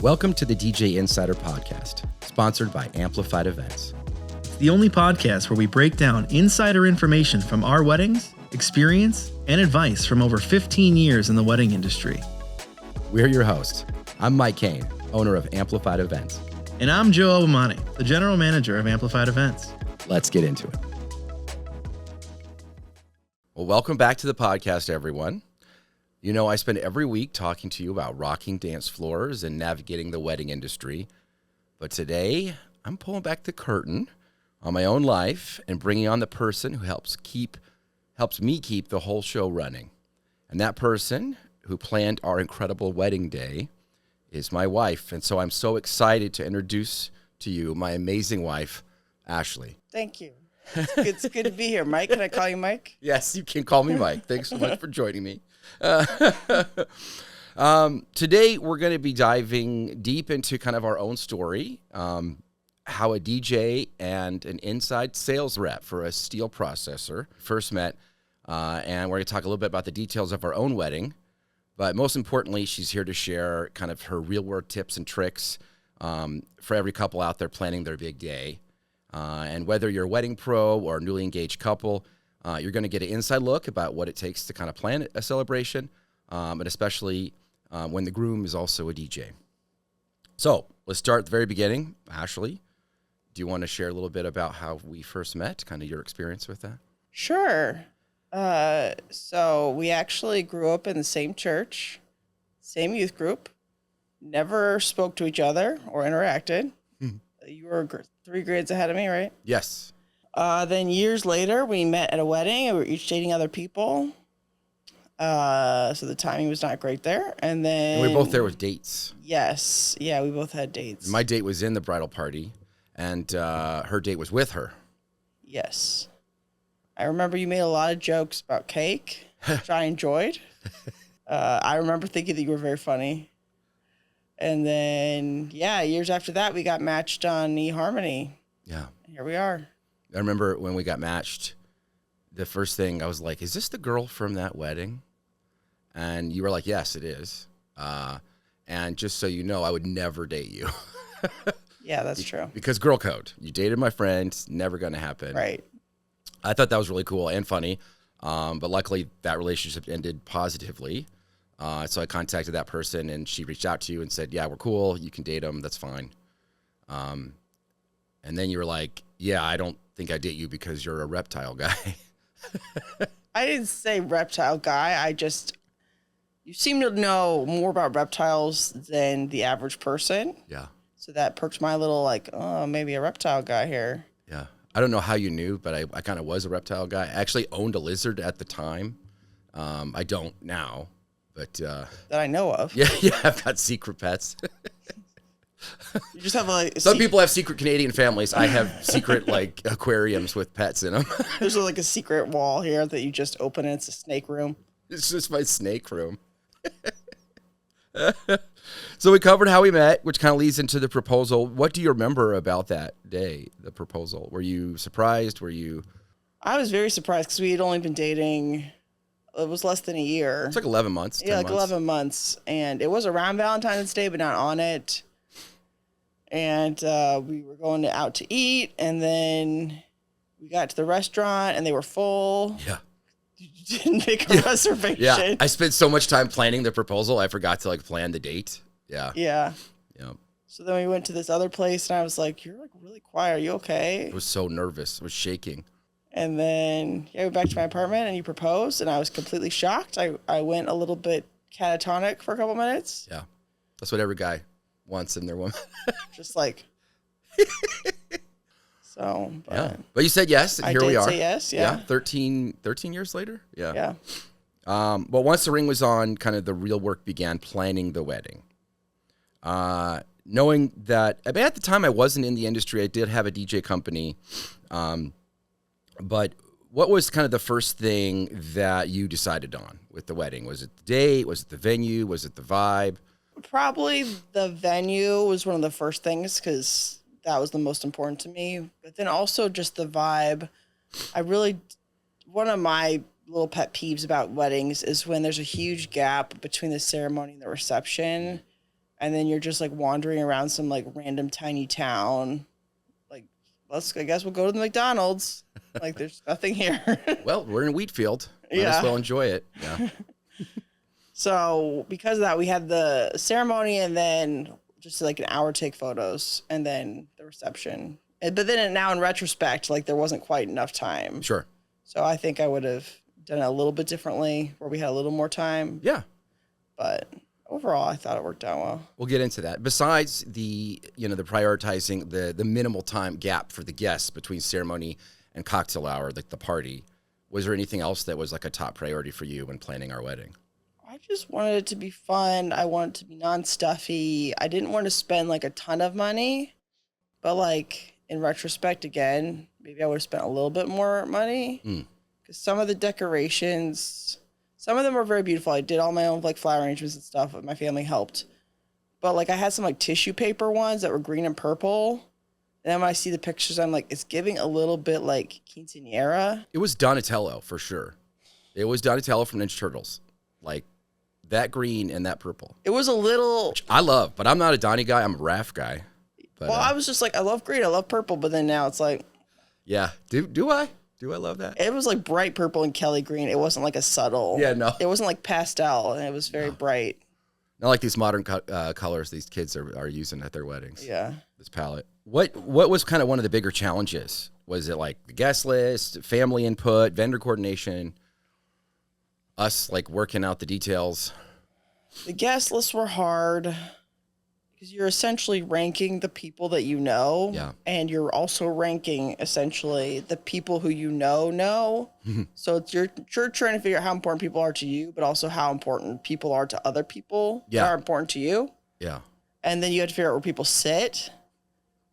Welcome to the DJ Insider Podcast, sponsored by Amplified Events. It's the only podcast where we break down insider information from our weddings, experience, and advice from over 15 years in the wedding industry. We're your hosts. I'm Mike Kane, owner of Amplified Events. And I'm Joe Obamani, the general manager of Amplified Events. Let's get into it. Well, welcome back to the podcast, everyone. You know, I spend every week talking to you about rocking dance floors and navigating the wedding industry. But today, I'm pulling back the curtain on my own life and bringing on the person who helps me keep the whole show running. And that person who planned our incredible wedding day is my wife. And so I'm so excited to introduce to you my amazing wife, Ashley. Thank you. It's good to be here. Mike, can I call you Mike? Yes, you can call me Mike. Thanks so much for joining me. Today, we're going to be diving deep into kind of our own story, how a DJ and an inside sales rep for a steel processor first met, and we're going to talk a little bit about the details of our own wedding. But most importantly, she's here to share kind of her real-world tips and tricks for every couple out there planning their big day. And whether you're a wedding pro or a newly engaged couple, you're going to get an inside look about what it takes to kind of plan a celebration, and especially when the groom is also a DJ. So let's start at the very beginning. Ashley, do you want to share a little bit about how we first met, kind of your experience with that? Sure. So we actually grew up in the same church, same youth group, never spoke to each other or interacted. You were 3 grades ahead of me, right? Yes. Then years later, we met at a wedding and we were each dating other people. So the timing was not great there. And then... And we were both there with dates. Yes. Yeah, we both had dates. My date was in the bridal party, and her date was with her. Yes. I remember you made a lot of jokes about cake, which I enjoyed. I remember thinking that you were very funny. And then, yeah, years after that, we got matched on eHarmony. Yeah. And here we are. I remember when we got matched, the first thing I was like, is this the girl from that wedding? And you were like, yes, it is. And just so you know, I would never date you. Yeah, that's true. Because girl code. You dated my friend, never going to happen. Right. I thought that was really cool and funny. But luckily, that relationship ended positively. So I contacted that person, and she reached out to you and said, yeah, we're cool. You can date him. That's fine. And then you were like, yeah, I don't think I date you because you're a reptile guy. I didn't say reptile guy. You seem to know more about reptiles than the average person. Yeah. So that perked my little, maybe a reptile guy here. Yeah. I don't know how you knew, but I kind of was a reptile guy. I actually owned a lizard at the time. I don't now, but... that I know of. Yeah, I've got secret pets. You just have Some people have secret Canadian families. I have secret aquariums with pets in them. There's a secret wall here that you just open and it's a snake room. It's just my snake room. So we covered how we met, which kind of leads into the proposal. What do you remember about that day, the proposal? Were you surprised? I was very surprised because we had only been dating, it was less than a year. It's like 11 months. Yeah, 11 months. And it was around Valentine's Day, but not on it. And we were going out to eat, and then we got to the restaurant, and they were full. Yeah. You didn't make a reservation. Yeah, I spent so much time planning the proposal, I forgot to plan the date. Yeah. Yeah. Yeah. So then we went to this other place, and I was like, you're really quiet. Are you okay? I was so nervous. I was shaking. And then we went back to my apartment, and you proposed, and I was completely shocked. I went a little bit catatonic for a couple minutes. Yeah. That's what every guy wants in their woman. Just so. But yeah. But you said yes, and here we are. I did say yes, yeah. 13 years later? Yeah. Yeah. Well, once the ring was on, kind of the real work began, planning the wedding. Knowing that, at the time I wasn't in the industry, I did have a DJ company. But what was kind of the first thing that you decided on with the wedding? Was it the date? Was it the venue? Was it the vibe? Probably the venue was one of the first things because that was the most important to me. But then also just the vibe. One of my little pet peeves about weddings is when there's a huge gap between the ceremony and the reception. and then you're just like wandering around some like random tiny town. Like, I guess we'll go to the McDonald's. Like, there's nothing here. Well, we're in Wheatfield. Might Yeah. as well enjoy it. Yeah. So because of that, we had the ceremony and then just like an hour take photos and then the reception. But then now in retrospect, like there wasn't quite enough time. Sure. So I think I would have done it a little bit differently where we had a little more time. Yeah. But overall, I thought it worked out well. We'll get into that. Besides the prioritizing the minimal time gap for the guests between ceremony and cocktail hour, like the party, was there anything else that was like a top priority for you when planning our wedding? I just wanted it to be fun. I wanted it to be non-stuffy. I didn't want to spend like a ton of money, but like in retrospect, again, maybe I would have spent a little bit more money because some of the decorations, some of them were very beautiful. I did all my own like flower arrangements and stuff, but my family helped. But like I had some like tissue paper ones that were green and purple. And then when I see the pictures, I'm like, it's giving a little bit like quinceañera. It was Donatello for sure. It was Donatello from Ninja Turtles. Like that green and that purple. It was a little. Which I love, but I'm not a Donnie guy. I'm a Raph guy. But, Well, I was just like, I love green, I love purple, but then now it's like, yeah. Do I? Do I love that? it was like bright purple and Kelly green. It wasn't like a subtle. Yeah, no. It wasn't like pastel, and it was very bright. Not like these modern colors these kids are using at their weddings. Yeah. This palette. What was kind of one of the bigger challenges? Was it like the guest list, family input, vendor coordination, us like working out the details? The guest lists were hard because you're essentially ranking the people that you know. Yeah. And you're also ranking essentially the people who you know. So it's you're trying to figure out how important people are to you, but also how important people are to other people Yeah. that are important to you. Yeah. And then you have to figure out where people sit.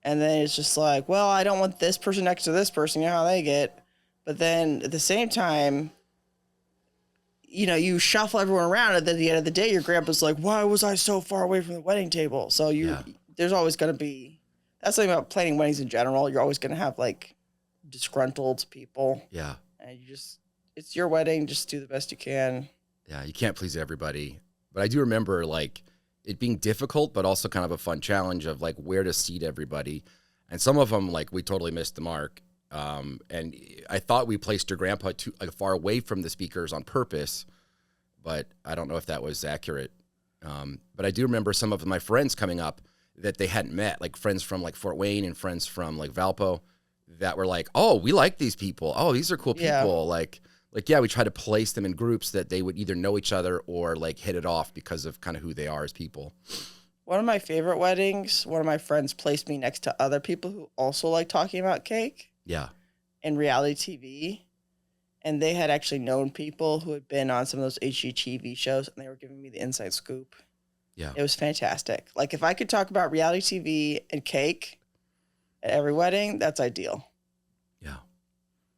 And then it's just like, well, I don't want this person next to this person. You know how they get. But then at the same time, you know, you shuffle everyone around. And then at the end of the day, your grandpa's like, why was I so far away from the wedding table? So there's always going to be, that's something about planning weddings in general. You're always going to have like disgruntled people. Yeah. And it's your wedding. Just do the best you can. Yeah. You can't please everybody. But I do remember like it being difficult, but also kind of a fun challenge of like where to seat everybody. And some of them, like we totally missed the mark. And I thought we placed your grandpa too like, far away from the speakers on purpose, but I don't know if that was accurate. But I do remember some of my friends coming up that they hadn't met, like friends from like Fort Wayne and friends from like Valpo that were like, oh, we like these people. Oh, these are cool people. Yeah. Like, yeah, we try to place them in groups that they would either know each other or like hit it off because of kind of who they are as people. One of my favorite weddings, one of my friends placed me next to other people who also like talking about cake. Yeah. In reality TV, and they had actually known people who had been on some of those HGTV shows, and they were giving me the inside scoop. Yeah. It was fantastic. Like if I could talk about reality TV and cake at every wedding, that's ideal. Yeah.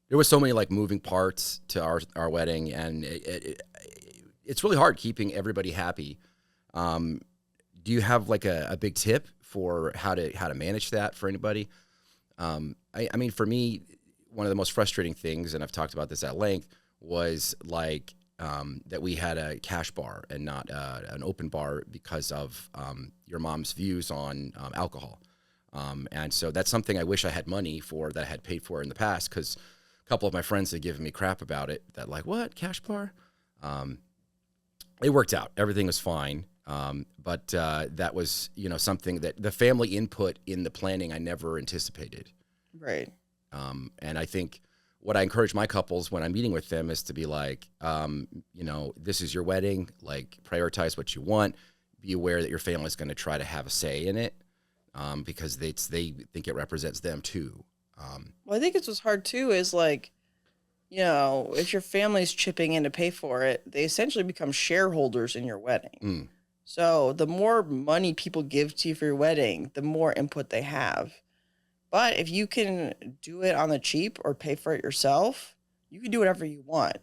There was so many like moving parts to our wedding, and it's really hard keeping everybody happy. Do you have like a big tip for how to manage that for anybody? I mean, for me, one of the most frustrating things, and I've talked about this at length, was like that we had a cash bar and not an open bar because of your mom's views on alcohol. And so that's something I wish I had money for that I had paid for in the past, because a couple of my friends had given me crap about it, that like, what, cash bar? It worked out. Everything was fine. But that was, something that the family input in the planning I never anticipated. Right. And I think what I encourage my couples when I'm meeting with them is to be like, this is your wedding, like prioritize what you want, be aware that your family is going to try to have a say in it, because they think it represents them too. Well, I think it's what's hard too is like, if your family's chipping in to pay for it, they essentially become shareholders in your wedding. So the more money people give to you for your wedding, the more input they have. But if you can do it on the cheap or pay for it yourself, you can do whatever you want.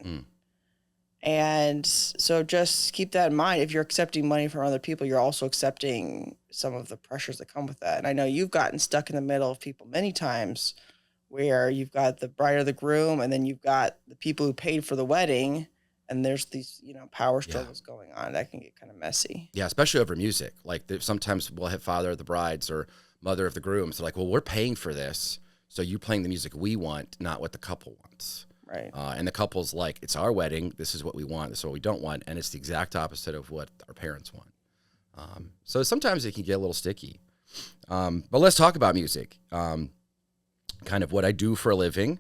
And so just keep that in mind. If you're accepting money from other people, you're also accepting some of the pressures that come with that. And I know you've gotten stuck in the middle of people many times where you've got the bride or the groom, and then you've got the people who paid for the wedding, and there's these, power struggles going on, that can get kind of messy. Yeah, especially over music. Like sometimes we'll have father of the brides or mother of the grooms. They're like, well, we're paying for this, so you playing the music we want, not what the couple wants. Right. And the couple's like, it's our wedding. This is what we want. This is what we don't want. And it's the exact opposite of what our parents want. So sometimes it can get a little sticky. But let's talk about music. Kind of what I do for a living.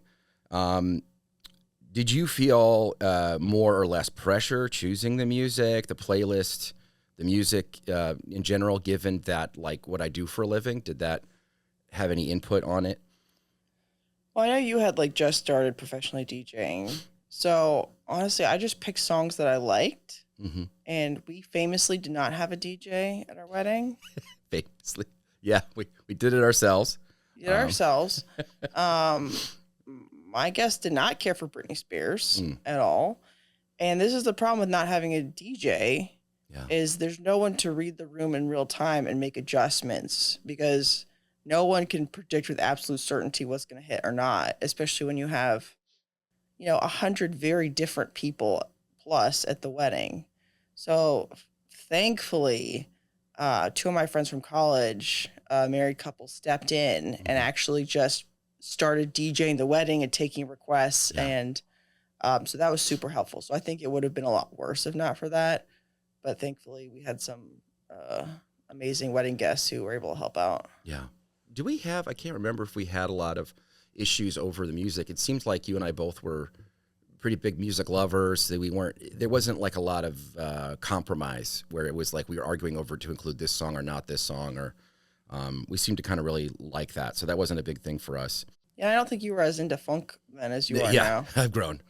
Did you feel more or less pressure choosing the music, the playlist, the music in general, given that, like, what I do for a living? Did that have any input on it? Well, I know you had just started professionally DJing. So honestly, I just picked songs that I liked. Mm-hmm. And we famously did not have a DJ at our wedding. Famously. Yeah, we did it ourselves. My guest did not care for Britney Spears at all. And this is the problem with not having a DJ is there's no one to read the room in real time and make adjustments, because no one can predict with absolute certainty what's going to hit or not, especially when you have, 100 very different people plus at the wedding. So thankfully, two of my friends from college, a married couple, stepped in and actually just started DJing the wedding and taking requests. Yeah. And so that was super helpful. So I think it would have been a lot worse if not for that. But thankfully, we had some amazing wedding guests who were able to help out. Yeah. Do we have, I can't remember if we had a lot of issues over the music. It seems like you and I both were pretty big music lovers. That there wasn't like a lot of compromise where it was like we were arguing over to include this song or not this song, or we seemed to kind of really like that. So that wasn't a big thing for us. Yeah, I don't think you were as into funk then as you are now. I've grown.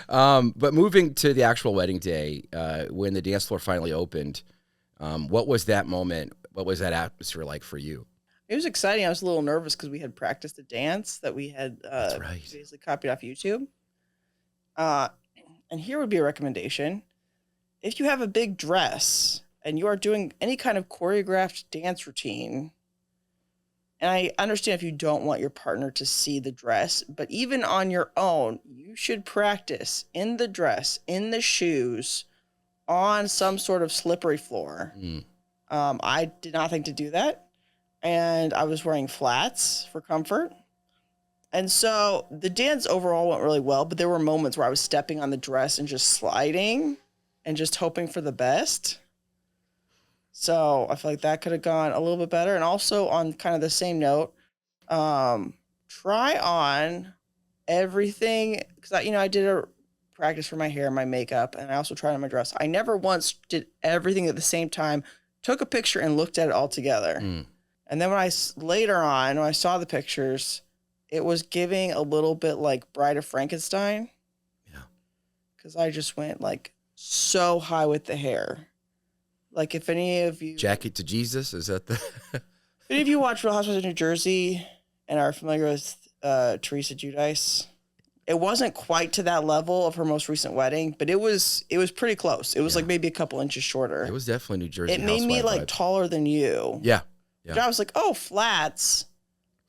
But moving to the actual wedding day, when the dance floor finally opened, what was that moment? What was that atmosphere like for you? It was exciting. I was a little nervous because we had practiced a dance that we had basically copied off YouTube. And here would be a recommendation. If you have a big dress and you are doing any kind of choreographed dance routine, and I understand if you don't want your partner to see the dress, but even on your own, you should practice in the dress, in the shoes, on some sort of slippery floor. I did not think to do that. And I was wearing flats for comfort. And so the dance overall went really well, but there were moments where I was stepping on the dress and just sliding and just hoping for the best. So I feel like that could have gone a little bit better. And also on kind of the same note, try on everything, because I did a practice for my hair and my makeup, and I also tried on my dress. I never once did everything at the same time, took a picture and looked at it all together. And then when I saw the pictures, it was giving a little bit like Bride of Frankenstein. Yeah. Because I just went so high with the hair. Like if any of you... Jacket to Jesus, is that the... If any of you watch Real Housewives of New Jersey and are familiar with Teresa Giudice, it wasn't quite to that level of her most recent wedding, but it was pretty close. It was like maybe a couple inches shorter. It was definitely New Jersey. It made me taller than you. Yeah. I was like, oh, flats.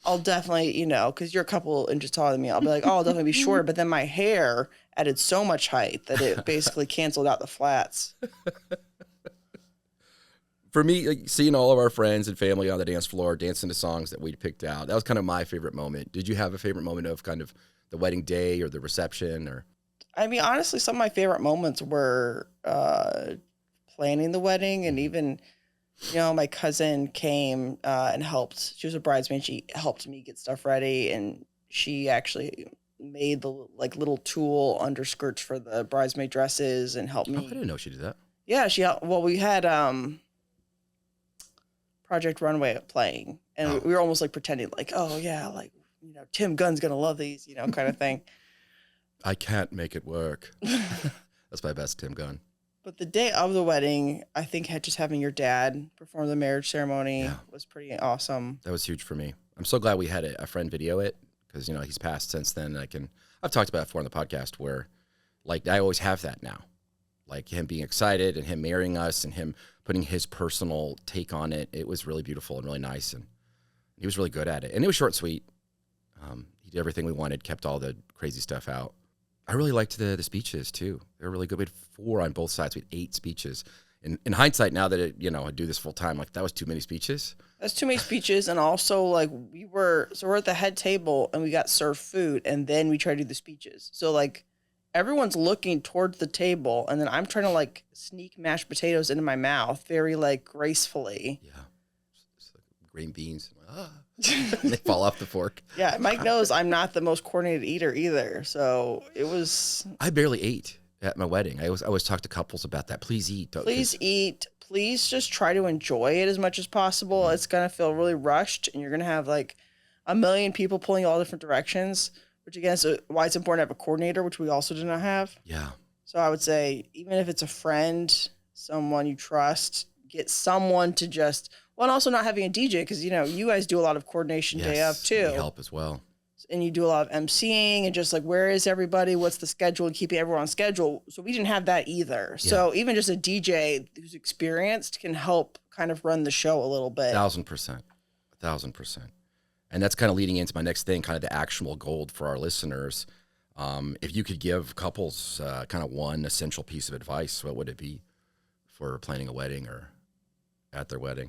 I'll definitely, because you're a couple inches taller than me. I'll be like, oh, I'll definitely be shorter. But then my hair added so much height that it basically canceled out the flats. For me, seeing all of our friends and family on the dance floor dancing to songs that we picked out, that was kind of my favorite moment. Did you have a favorite moment of kind of the wedding day or the reception? Or I mean, honestly, some of my favorite moments were planning the wedding, and even, my cousin came and helped. She was a bridesmaid. She helped me get stuff ready, and she actually made the little tulle underskirts for the bridesmaid dresses and helped me. Oh, I didn't know she did that. Yeah, we had Project Runway playing, and we were almost pretending Tim Gunn's gonna love these, kind of thing. I can't make it work. That's my best Tim Gunn. But the day of the wedding, I think just having your dad perform the marriage ceremony was pretty awesome. That was huge for me. I'm so glad we had a friend video it, because he's passed since then. I've talked about it before on the podcast where I always have that now, like him being excited and him marrying us and him putting his personal take on it. It was really beautiful and really nice, and he was really good at it. And it was short and sweet. He did everything we wanted, kept all the crazy stuff out. I really liked the speeches too. They were really good. We had 4 on both sides. We had 8 speeches. In hindsight, now that I do this full time, like that was too many speeches. That's too many speeches, and also like we're at the head table and we got served food, and then we try to do the speeches. So like everyone's looking towards the table, and then I'm trying to like sneak mashed potatoes into my mouth very like gracefully. Yeah, it's like green beans. They fall off the fork. Yeah, Mike knows I'm not the most coordinated eater either, so it was. I barely ate at my wedding. I always talk to couples about that. Please eat. Please eat. Please just try to enjoy it as much as possible. Mm-hmm. It's going to feel really rushed, and you're going to have like a million people pulling all different directions, which again is why it's important to have a coordinator, which we also do not have. Yeah. So I would say even if it's a friend, someone you trust, get someone to just, well, and also not having a DJ, because, you guys do a lot of coordination day of too. We help as well. And you do a lot of emceeing and just like, where is everybody? What's the schedule? And keeping everyone on schedule. So we didn't have that either. Yeah. So even just a DJ who's experienced can help kind of run the show a little bit. 1,000%. 1,000%. And that's kind of leading into my next thing, kind of the actionable gold for our listeners. If you could give couples kind of one essential piece of advice, what would it be for planning a wedding or at their wedding?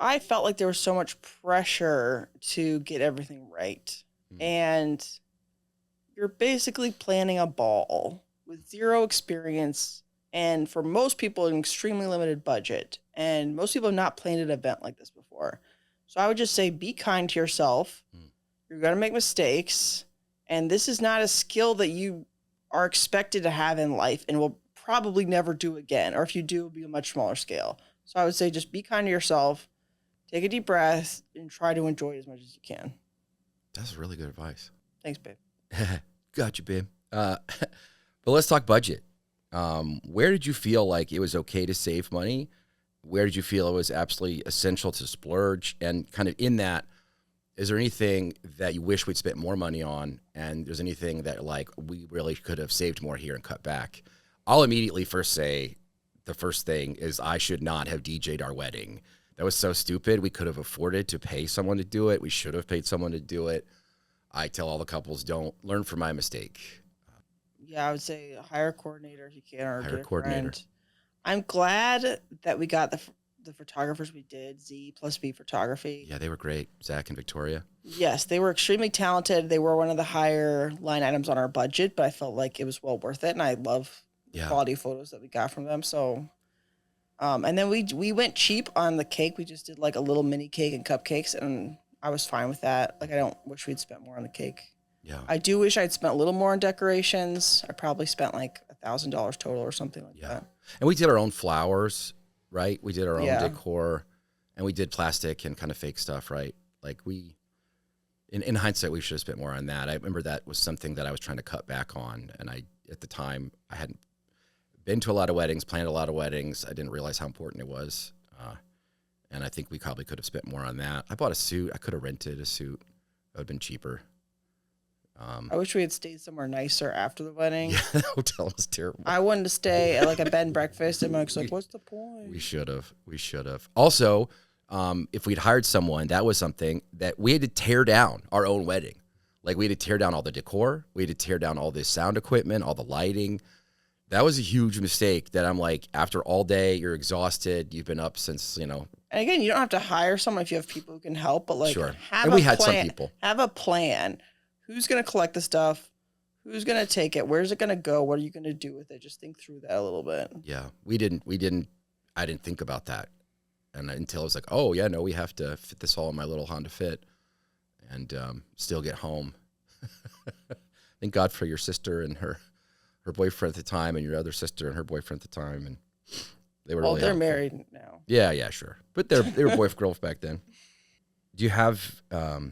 I felt like there was so much pressure to get everything right. Mm-hmm. And you're basically planning a ball with 0 experience. And for most people, an extremely limited budget. And most people have not planned an event like this before. So I would just say, be kind to yourself. Mm. You're going to make mistakes. And this is not a skill that you are expected to have in life and will probably never do again. Or if you do, it'll be a much smaller scale. So I would say just be kind to yourself. Take a deep breath and try to enjoy it as much as you can. That's really good advice. Thanks, babe. Got you, babe. But let's talk budget. Where did you feel like it was okay to save money? Where did you feel it was absolutely essential to splurge? And kind of in that, is there anything that you wish we'd spent more money on? And there's anything that like we really could have saved more here and cut back? I'll immediately first say the first thing is I should not have DJ'd our wedding. That was so stupid. We could have afforded to pay someone to do it. We should have paid someone to do it. I tell all the couples, don't learn from my mistake. Yeah, I would say hire a coordinator if you can, or hire get a coordinator. Friend. I'm glad that we got the photographers we did, Z plus B Photography. Yeah, they were great. Zach and Victoria. Yes, they were extremely talented. They were one of the higher line items on our budget, but I felt like it was well worth it, and I love the quality photos that we got from them. So. And then we went cheap on the cake. We just did like a little mini cake and cupcakes, and I was fine with that. Like, I don't wish we'd spent more on the cake. Yeah. I do wish I'd spent a little more on decorations. I probably spent like $1,000 total or something like that. And we did our own flowers, right? We did our own decor, and we did plastic and kind of fake stuff, right? Like in hindsight, we should have spent more on that. I remember that was something that I was trying to cut back on, and at the time I hadn't been to a lot of weddings, planned a lot of weddings. I didn't realize how important it was. And I think we probably could have spent more on that. I bought a suit. I could have rented a suit. That would have been cheaper. I wish we had stayed somewhere nicer after the wedding. Yeah, the hotel was terrible. I wanted to stay at like a bed and breakfast, and Mike's like, what's the point? We should have. Also, if we'd hired someone, that was something that we had to tear down our own wedding. Like, we had to tear down all the decor. We had to tear down all the sound equipment, all the lighting. That was a huge mistake that I'm like, after all day, you're exhausted. You've been up since, And again, you don't have to hire someone if you have people who can help, but like, sure. We had some people. Have a plan. Who's going to collect the stuff? Who's going to take it? Where's it going to go? What are you going to do with it? Just think through that a little bit. Yeah, I didn't think about that. And until I was like, oh yeah, no, we have to fit this all in my little Honda Fit and still get home. Thank God for your sister and her boyfriend at the time, and your other sister and her boyfriend at the time, and they were. Well, really they're helpful. married now. Yeah, sure, but they were boyfriend girls back then. Do you have? I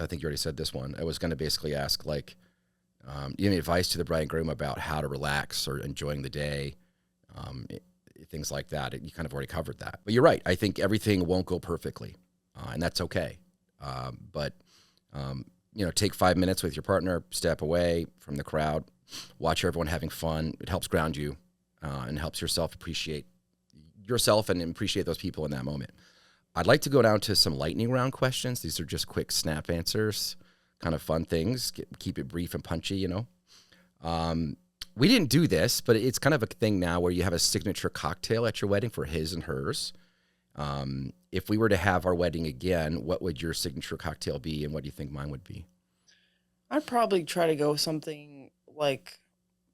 think you already said this one. I was going to basically ask, like, you have any advice to the bride and groom about how to relax or enjoying the day, things like that. You kind of already covered that, but you're right. I think everything won't go perfectly, and that's okay. But take 5 minutes with your partner, step away from the crowd, watch everyone having fun. It helps ground you and helps yourself appreciate yourself and appreciate those people in that moment. I'd like to go down to some lightning round questions. These are just quick snap answers, kind of fun things. Keep it brief and punchy, you know. We didn't do this, but it's kind of a thing now where you have a signature cocktail at your wedding for his and hers. If we were to have our wedding again, what would your signature cocktail be, and what do you think mine would be? I'd probably try to go with something like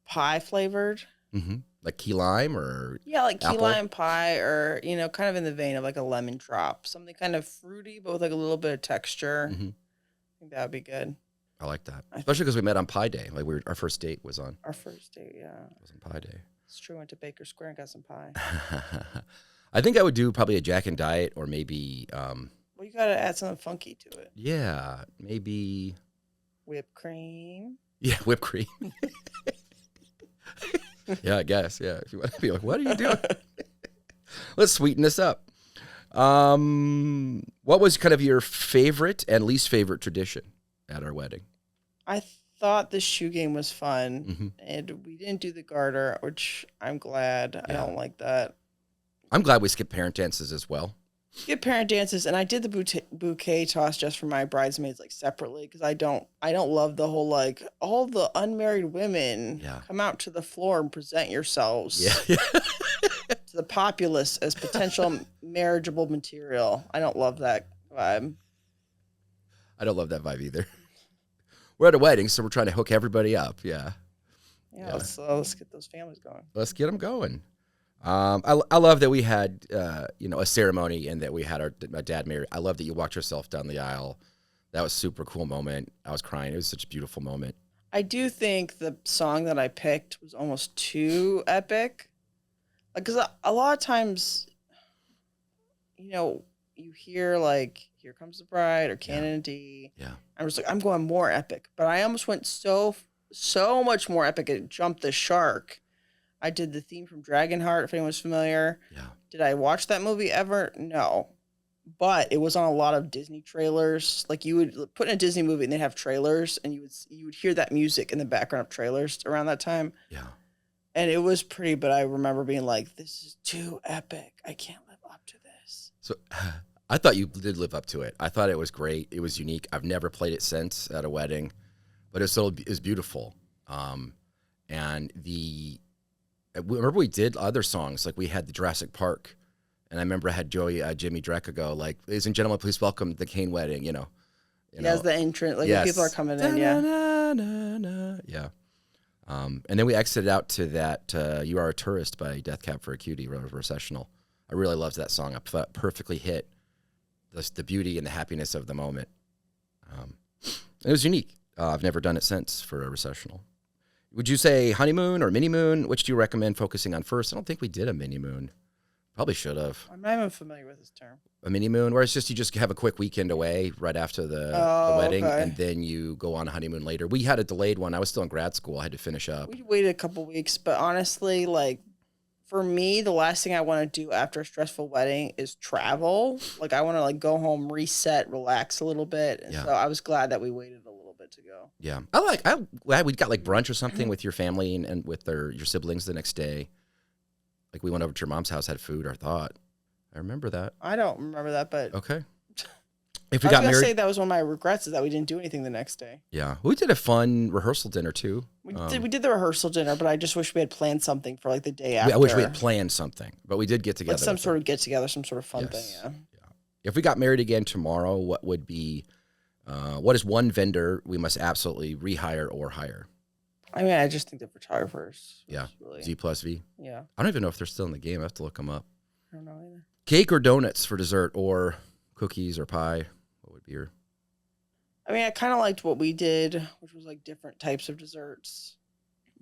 pie flavored. Mm-hmm. Like key lime or Yeah, like key apple? lime pie, or kind of in the vein of like a lemon drop, something kind of fruity but with like a little bit of texture. Mm-hmm. I think that would be good. I like that, especially because we met on Pie Day. Like our first date was on. Our first date, yeah. It was on Pie Day. It's true. Went to Baker Square and got some pie. I think I would do probably a Jack and Diet, or maybe. Well, you got to add something funky to it. Yeah, maybe. Whipped cream. Yeah, whipped cream. Yeah, I guess. Yeah, if you want to be like, what are you doing? Let's sweeten this up. What was kind of your favorite and least favorite tradition at our wedding? I thought the shoe game was fun, Mm-hmm. and we didn't do the garter, which I'm glad. I Yeah. don't like that. I'm glad we skipped parent dances as well. Get parent dances, and I did the bouquet toss just for my bridesmaids, like separately, because I don't love the whole like all the unmarried women come out to the floor and present yourselves Yeah. to the populace as potential marriageable material. I don't love that vibe. I don't love that vibe either. We're at a wedding, so we're trying to hook everybody up. Yeah. Yeah. Let's get those families going. Let's get them going. I love that we had, a ceremony, and that we had my dad married. I love that you walked yourself down the aisle. That was a super cool moment. I was crying. It was such a beautiful moment. I do think the song that I picked was almost too epic. Because a lot of times, you hear like "Here Comes the Bride" or "Canon D." Yeah. I'm just like, I'm going more epic, but I almost went so much more epic. It jumped the shark. I did the theme from Dragonheart, if anyone's familiar. Yeah. Did I watch that movie ever? No. But it was on a lot of Disney trailers. Like you would put in a Disney movie and they'd have trailers, and you would hear that music in the background of trailers around that time. Yeah. And it was pretty, but I remember being like, this is too epic. I can't live up to this. So I thought you did live up to it. I thought it was great. It was unique. I've never played it since at a wedding, but it was beautiful. And remember we did other songs, like we had the Jurassic Park, and I remember I had Jimmy Drecka go like, "Ladies and gentlemen, please welcome the Kane wedding." You know, As the entrance, like yes. when people are coming in, yeah. Yeah. And then we exited out to that "You Are a Tourist" by Death Cab for a Cutie, recessional. I really loved that song. I thought it perfectly hit the beauty and the happiness of the moment. It was unique. I've never done it since for a recessional. Would you say honeymoon or mini moon? Which do you recommend focusing on first? I don't think we did a mini moon. Probably should have. I'm not even familiar with this term. A mini moon, where it's just you just have a quick weekend away right after the wedding, okay. and then you go on a honeymoon later. We had a delayed one. I was still in grad school. I had to finish up. We waited a couple weeks, but honestly, like for me, the last thing I want to do after a stressful wedding is travel. Like I want to like go home, reset, relax a little bit. And so I was glad that we waited a little bit to go. Yeah. I'm glad we got like brunch or something with your family and with your siblings the next day. Like we went over to your mom's house, had food, I thought. I remember that. I don't remember that, but Okay. If we I was got gonna married, say that was one of my regrets is that we didn't do anything the next day. yeah, we did a fun rehearsal dinner too. We did the rehearsal dinner, but I just wish we had planned something for like the day after. I wish we had planned something, but we did get together. Like some sort of get together, some sort of fun thing. Yeah. If we got married again tomorrow, what would be, what is one vendor we must absolutely rehire or hire? I mean, I just think the photographers. Yeah. Really, Z+V. yeah. I don't even know if they're still in the game. I have to look them up. I don't know either. Cake or donuts for dessert, or cookies or pie? What would be your? I mean, I kind of liked what we did, which was like different types of desserts.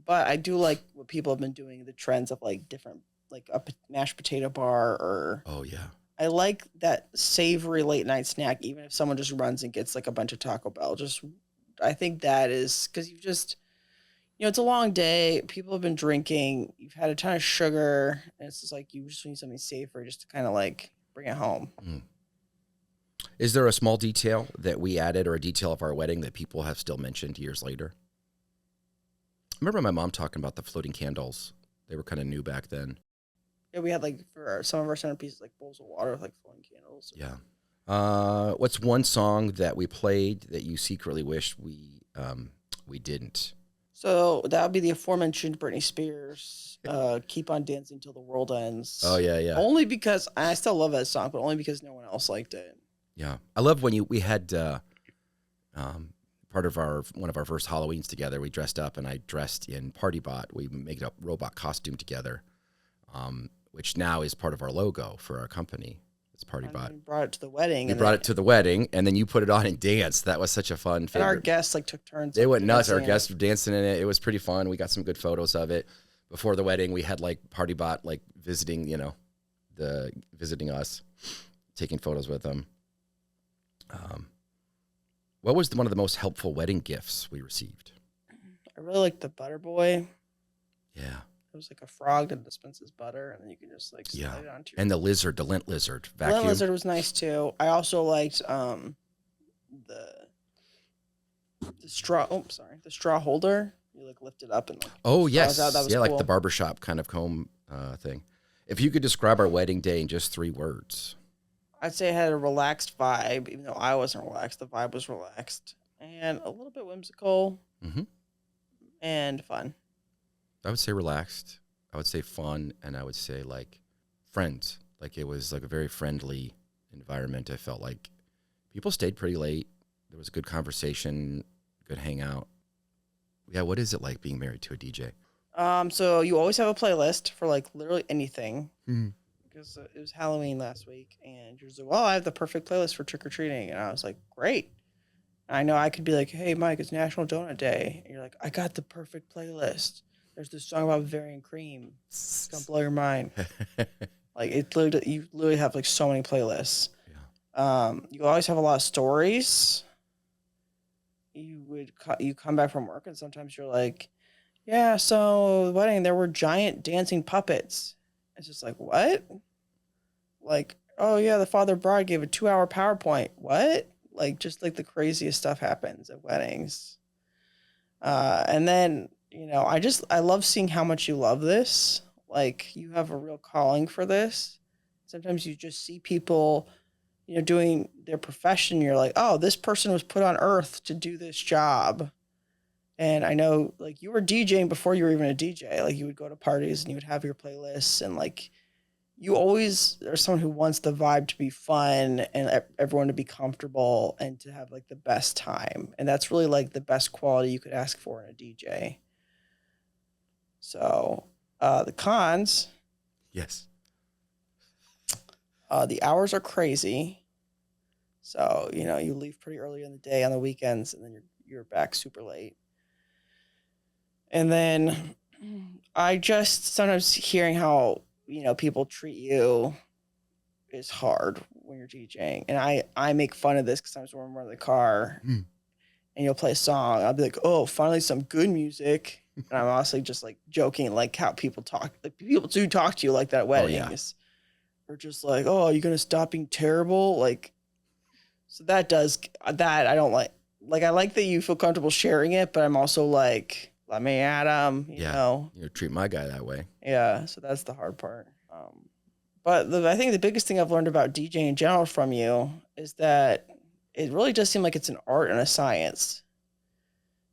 But I do like what people have been doing, the trends of like different, like a mashed potato bar, or Oh yeah. I like that savory late night snack, even if someone just runs and gets like a bunch of Taco Bell. I think that is because you've just, it's a long day. People have been drinking. You've had a ton of sugar. And it's just like you just need something safer just to kind of like bring it home. Mm. Is there a small detail that we added or a detail of our wedding that people have still mentioned years later? I remember my mom talking about the floating candles. They were kind of new back then. Yeah, we had like for some of our centerpieces, like bowls of water with like flowing candles. Yeah. What's one song that we played that you secretly wish we didn't? So that would be the aforementioned Britney Spears, "Keep on Dancing Till the World Ends." Oh yeah, yeah, Only because I still love that song, but only because no one else liked it. yeah. I love when we had part of one of our first Halloweens together. We dressed up, and I dressed in Party Bot. We made a robot costume together, which now is part of our logo for our company. It's Party Bot. We brought it to the wedding. We brought it to the wedding, and then you put it on and danced. That was such a fun. And our guests like took turns. They like, went nuts. Our dancing guests were dancing in it. It was pretty fun. We got some good photos of it. Before the wedding, we had like Party Bot like visiting, visiting us, taking photos with them. What was one of the most helpful wedding gifts we received? I really liked the butter boy. Yeah. It was like a frog that dispenses butter, and then you can just like slide it onto your. And the lint lizard The vacuum. lint lizard was nice too. I also liked the straw. Oh, sorry, the straw holder. You like lift it up and like. Oh yes, that was yeah, cool. like the barbershop kind of comb thing. If you could describe our wedding day in just 3 words. I'd say it had a relaxed vibe, even though I wasn't relaxed. The vibe was relaxed and a little bit whimsical and fun. I would say relaxed. I would say fun, and I would say like friends. Like it was like a very friendly environment. I felt like people stayed pretty late. There was a good conversation, good hangout. Yeah, what is it like being married to a DJ? So you always have a playlist for like literally anything. Mm-hmm. Because it was Halloween last week, and you're like, well, I have the perfect playlist for trick-or-treating. And I was like, great. And I know I could be like, hey, Mike, it's National Donut Day. And you're like, I got the perfect playlist. There's this song about Bavarian cream. It's going to blow your mind. Like, you literally have like so many playlists. Yeah. You always have a lot of stories. You come back from work, and sometimes you're like, yeah, so the wedding, there were giant dancing puppets. It's just like, what? Like, oh yeah, the father bride gave a 2-hour PowerPoint. What? Like, just like the craziest stuff happens at weddings. And then, I love seeing how much you love this. Like, you have a real calling for this. Sometimes you just see people, doing their profession. You're like, oh, this person was put on earth to do this job. And I know, like, you were DJing before you were even a DJ. Like, you would go to parties and you would have your playlists. And, like, you always are someone who wants the vibe to be fun and everyone to be comfortable and to have, like, the best time. And that's really, like, the best quality you could ask for in a DJ. So, the cons. Yes. The hours are crazy. So, you leave pretty early in the day on the weekends, and then you're back super late. And then I just sometimes hearing how, people treat you is hard when you're DJing. And I make fun of this because sometimes when we're in the car and you'll play a song, I'll be like, oh, finally some good music. And I'm honestly just like joking, like how people talk. Like people do talk to you like that at weddings. Or just like, oh, are you going to stop being terrible? Like, so that I don't like. Like, I like that you feel comfortable sharing it, but I'm also like, let me at him, you know. You treat my guy that way. Yeah, so that's the hard part. But I think the biggest thing I've learned about DJing in general from you is that it really does seem like it's an art and a science.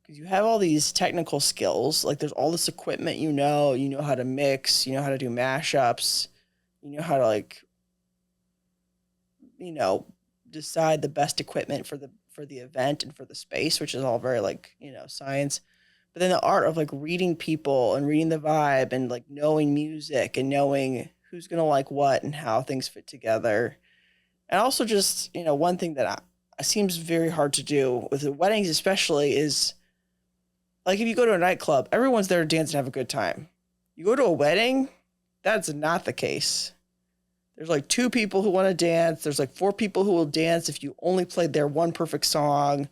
Because you have all these technical skills. Like, there's all this equipment you know how to mix, you know how to do mashups, you know how to, like, decide the best equipment for the event and for the space, which is all very, like, science. But then the art of, like, reading people and reading the vibe and, like, knowing music and knowing who's going to like what and how things fit together. And also just, one thing that seems very hard to do with the weddings especially is, like, if you go to a nightclub, everyone's there to dance and have a good time. You go to a wedding, that's not the case. There's, like, 2 people who want to dance. There's, like, 4 people who will dance if you only played their one perfect song.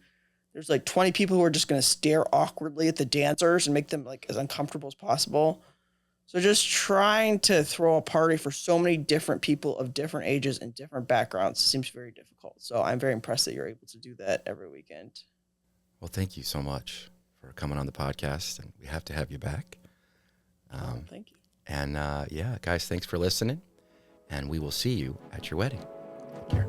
There's, like, 20 people who are just going to stare awkwardly at the dancers and make them, like, as uncomfortable as possible. So just trying to throw a party for so many different people of different ages and different backgrounds seems very difficult. So I'm very impressed that you're able to do that every weekend. Well, thank you so much for coming on the podcast, and we have to have you back. Thank you. And yeah, guys, thanks for listening. And we will see you at your wedding. Take care.